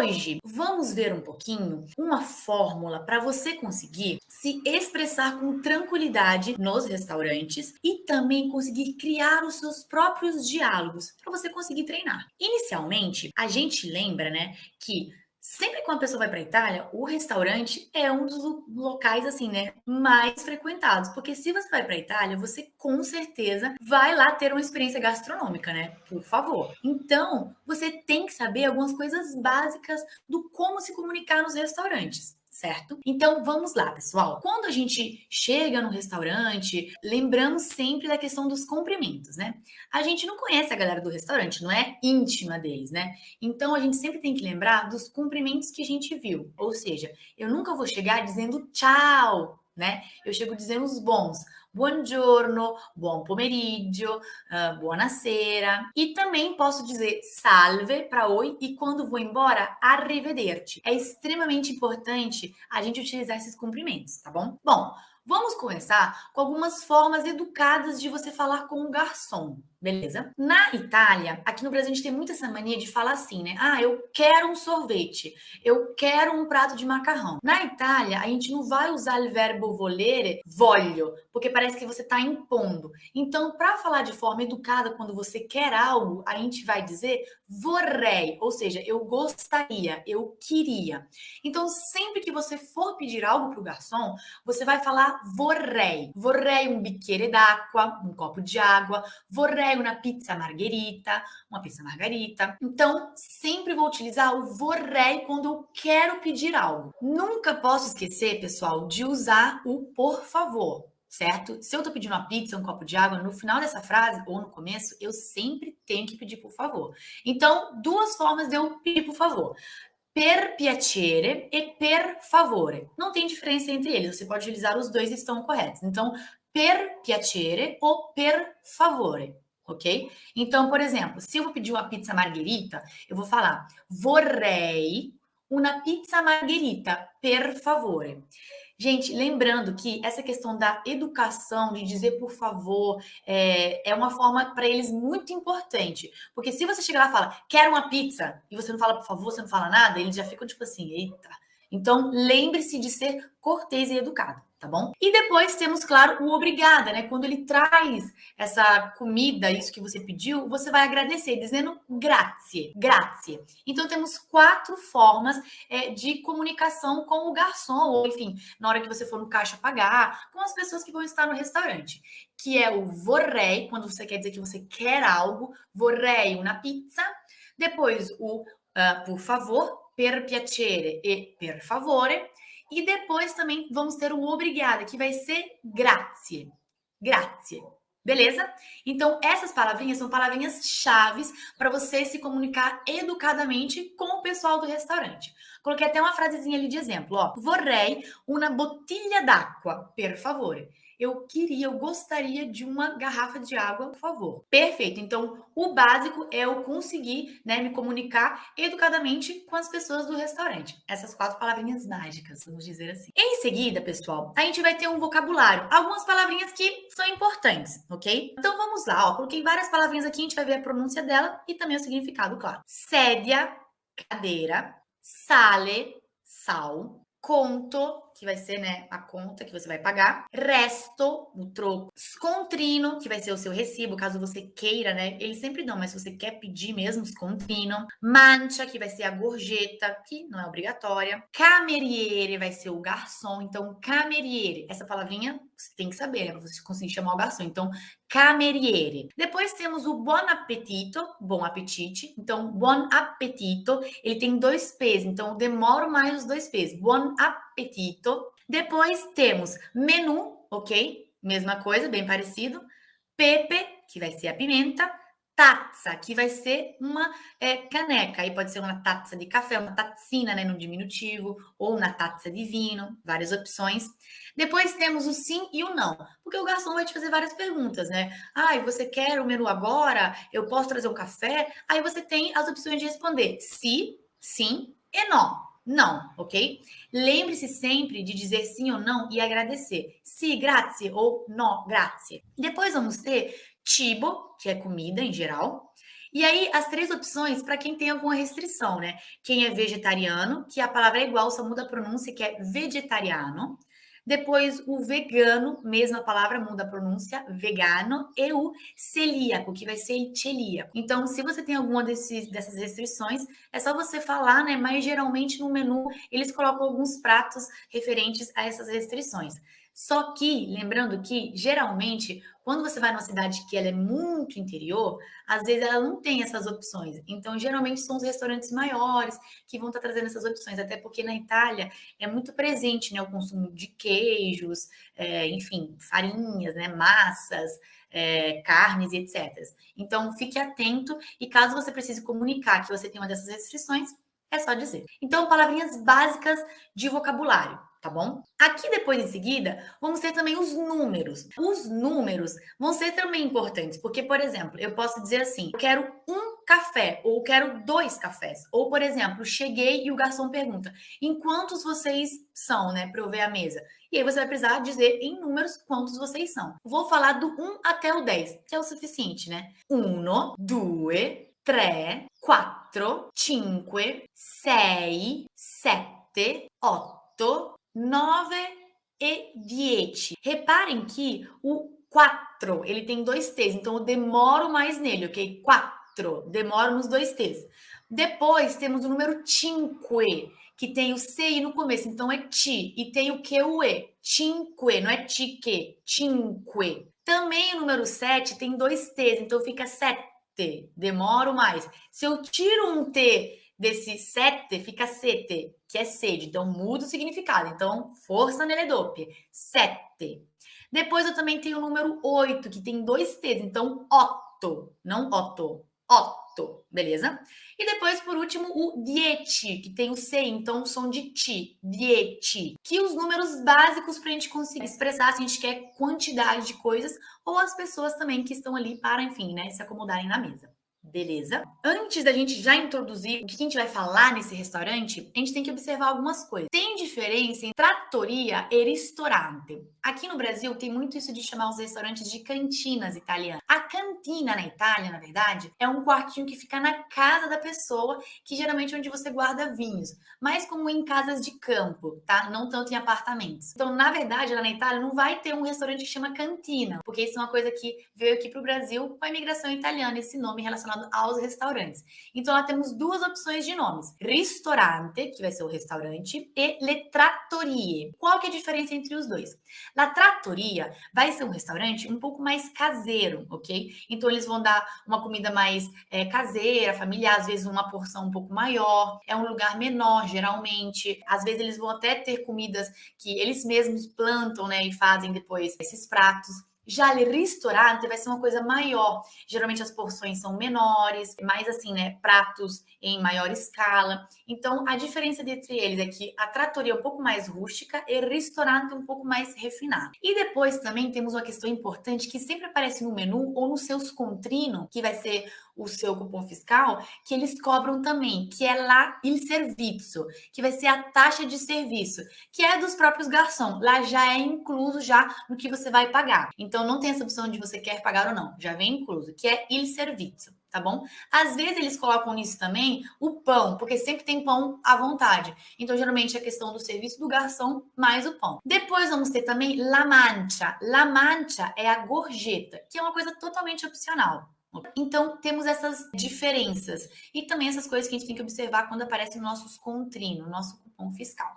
Hoje vamos ver um pouquinho uma fórmula para você conseguir se expressar com tranquilidade nos restaurantes e também conseguir criar os seus próprios diálogos para você conseguir treinar. Inicialmente, a gente lembra, né, que sempre que uma pessoa vai para a Itália, o restaurante é um dos locais assim, né, mais frequentados, porque se você vai para a Itália, você com certeza vai lá ter uma experiência gastronômica, né? Por favor. Então, você tem que saber algumas coisas básicas do como se comunicar nos restaurantes. Certo? Então vamos lá, pessoal. Quando a gente chega no restaurante, lembramos sempre da questão dos cumprimentos, né? A gente não conhece a galera do restaurante, não é íntima deles, né? Então a gente sempre tem que lembrar dos cumprimentos que a gente viu. Ou seja, eu nunca vou chegar dizendo tchau, né? Eu chego dizendo os bons. Buongiorno, buon pomeriggio, buonasera. E também posso dizer salve para oi e quando vou embora, arrivederci. É extremamente importante a gente utilizar esses cumprimentos, tá bom? Bom, vamos começar com algumas formas educadas de você falar com o garçom. Beleza? Na Itália, aqui no Brasil, a gente tem muito essa mania de falar assim, né? Ah, eu quero um sorvete, eu quero um prato de macarrão. Na Itália, a gente não vai usar o verbo volere, voglio, porque parece que você está impondo. Então, para falar de forma educada, quando você quer algo, a gente vai dizer vorrei, ou seja, eu gostaria, eu queria. Então, sempre que você for pedir algo para o garçom, você vai falar vorrei. Vorrei um bicchiere d'acqua, um copo de água, vorrei uma pizza margherita, uma pizza margarita. Então, sempre vou utilizar o vorrei quando eu quero pedir algo. Nunca posso esquecer, pessoal, de usar o por favor, certo? Se eu tô pedindo uma pizza, um copo de água, no final dessa frase ou no começo, eu sempre tenho que pedir por favor. Então, duas formas de eu pedir por favor. Per piacere e per favore. Não tem diferença entre eles, você pode utilizar os dois e estão corretos. Então, per piacere ou per favore, ok? Então, por exemplo, se eu vou pedir uma pizza margherita, eu vou falar vorrei una pizza margherita, per favore. Gente, lembrando que essa questão da educação, de dizer por favor, é uma forma para eles muito importante. Porque se você chegar lá e fala, quero uma pizza, e você não fala por favor, você não fala nada, eles já ficam tipo assim, eita. Então, lembre-se de ser cortês e educado, tá bom? E depois temos, claro, o obrigada, né? Quando ele traz essa comida, isso que você pediu, você vai agradecer, dizendo grazie, grazie. Então, temos 4 formas de comunicação com o garçom, ou enfim, na hora que você for no caixa pagar, com as pessoas que vão estar no restaurante, que é o vorrei, quando você quer dizer que você quer algo, vorrei una pizza, depois o por favor, per piacere e per favore, e depois também vamos ter o obrigada, que vai ser grazie, grazie. Beleza? Então, essas palavrinhas são palavrinhas chaves para você se comunicar educadamente com o pessoal do restaurante. Coloquei até uma frasezinha ali de exemplo, ó. Vorrei una bottiglia d'acqua, per favore. Eu gostaria de uma garrafa de água, por favor. Perfeito. Então, o básico é eu conseguir, né, me comunicar educadamente com as pessoas do restaurante. Essas 4 palavrinhas mágicas, vamos dizer assim. Em seguida, pessoal, a gente vai ter um vocabulário. Algumas palavrinhas que são importantes, ok? Então, vamos lá. Ó, coloquei várias palavrinhas aqui, a gente vai ver a pronúncia dela e também o significado, claro. Sédia, cadeira. Sale, sal. Conto, que vai ser, né, a conta que você vai pagar. Resto, o troco. Scontrino, que vai ser o seu recibo, caso você queira, né? Eles sempre dão, mas se você quer pedir mesmo, scontrino. Mancha, que vai ser a gorjeta, que não é obrigatória. Cameriere vai ser o garçom. Então, cameriere, essa palavrinha você tem que saber, né? Pra você conseguir chamar o garçom. Então, cameriere. Depois temos o buon appetito, bom apetite. Então, buon appetito, ele tem 2 P's, então demoro mais os 2 P's. Buon appetito. Depois temos menu, ok? Mesma coisa, bem parecido. Pepe, que vai ser a pimenta. Tazza, que vai ser uma caneca. Aí pode ser uma tazza de café, uma tazzina, né, no diminutivo, ou uma tazza de vinho, várias opções. Depois temos o sim e o não, porque o garçom vai te fazer várias perguntas, né? Ah, você quer o menu agora? Eu posso trazer um café? Aí você tem as opções de responder sim, sim e não. Não, ok? Lembre-se sempre de dizer sim ou não e agradecer. Sì, grazie ou no, grazie. Depois vamos ter cibo, que é comida em geral. E aí, as 3 opções para quem tem alguma restrição, né? Quem é vegetariano, que a palavra é igual, só muda a pronúncia, que é vegetariano. Depois, o vegano, mesma palavra, muda a pronúncia, vegano. E o celíaco, que vai ser celíaco. Então, se você tem alguma dessas restrições, é só você falar, né? Mas geralmente no menu eles colocam alguns pratos referentes a essas restrições. Só que, lembrando que, geralmente, quando você vai numa cidade que ela é muito interior, às vezes ela não tem essas opções. Então, geralmente são os restaurantes maiores que vão estar trazendo essas opções, até porque na Itália é muito presente, né, o consumo de queijos, enfim, farinhas, né, massas, carnes e etc. Então, fique atento e caso você precise comunicar que você tem uma dessas restrições, é só dizer. Então, palavrinhas básicas de vocabulário, tá bom? Aqui depois, em seguida, vamos ter também os números. Os números vão ser também importantes, porque, por exemplo, eu posso dizer assim: eu quero um café, ou quero 2 cafés. Ou, por exemplo, cheguei e o garçom pergunta: em quantos vocês são, né, para eu ver a mesa? E aí você vai precisar dizer em números quantos vocês são. Vou falar do 1 até o 10, que é o suficiente, né? 1, 2, 3, 4, 5, 6, 7, 8, 9 e 10. Reparem que o 4, ele tem 2 T's, então eu demoro mais nele, ok? 4, demoro nos 2 T's. Depois temos o número 5, que tem o CI no começo, então é ti, e tem o que o E. Cinque, não é tique, cinque. Também o número 7 tem 2 T's, então fica 7, demoro mais. Se eu tiro um T desse sete, fica sete, que é sede. Então, muda o significado. Então, força nele doppie. Sete. Depois eu também tenho o número 8, que tem 2 T's. Então, otto, não otto. Otto, beleza? E depois, por último, o dieci, que tem o C, então o som de ti, dieci. Que os números básicos para a gente conseguir expressar se a gente quer quantidade de coisas ou as pessoas também que estão ali para, enfim, né, se acomodarem na mesa. Beleza? Antes da gente já introduzir o que a gente vai falar nesse restaurante, a gente tem que observar algumas coisas. Tem diferença entre trattoria e ristorante. Aqui no Brasil tem muito isso de chamar os restaurantes de cantinas italianas. A cantina na Itália, na verdade, é um quartinho que fica na casa da pessoa, que geralmente é onde você guarda vinhos, mais como em casas de campo, tá? Não tanto em apartamentos. Então, na verdade, lá na Itália não vai ter um restaurante que chama cantina, porque isso é uma coisa que veio aqui para o Brasil com a imigração italiana, esse nome relacionado aos restaurantes. Então, lá temos 2 opções de nomes: ristorante, que vai ser o restaurante, e le trattorie. Qual que é a diferença entre os dois? La trattoria vai ser um restaurante um pouco mais caseiro, ok? Então, eles vão dar uma comida mais caseira, familiar, às vezes uma porção um pouco maior, é um lugar menor, geralmente. Às vezes, eles vão até ter comidas que eles mesmos plantam, né, e fazem depois esses pratos. Já o ristorante vai ser uma coisa maior. Geralmente as porções são menores, mais assim, né? Pratos em maior escala. Então, a diferença entre eles é que a trattoria é um pouco mais rústica e o ristorante um pouco mais refinado. E depois também temos uma questão importante que sempre aparece no menu ou nos seus contrino, que vai ser o seu cupom fiscal, que eles cobram também, que é lá il servizio, que vai ser a taxa de serviço, que é dos próprios garçons. Lá já é incluso já no que você vai pagar. Então não tem essa opção de você quer pagar ou não, já vem incluso, que é il servizio, tá bom? Às vezes eles colocam nisso também o pão, porque sempre tem pão à vontade. Então geralmente é a questão do serviço do garçom mais o pão. Depois vamos ter também la mancha. La mancha é a gorjeta, que é uma coisa totalmente opcional. Então, temos essas diferenças e também essas coisas que a gente tem que observar quando aparecem nos nossos contrinos, no nosso cupom fiscal.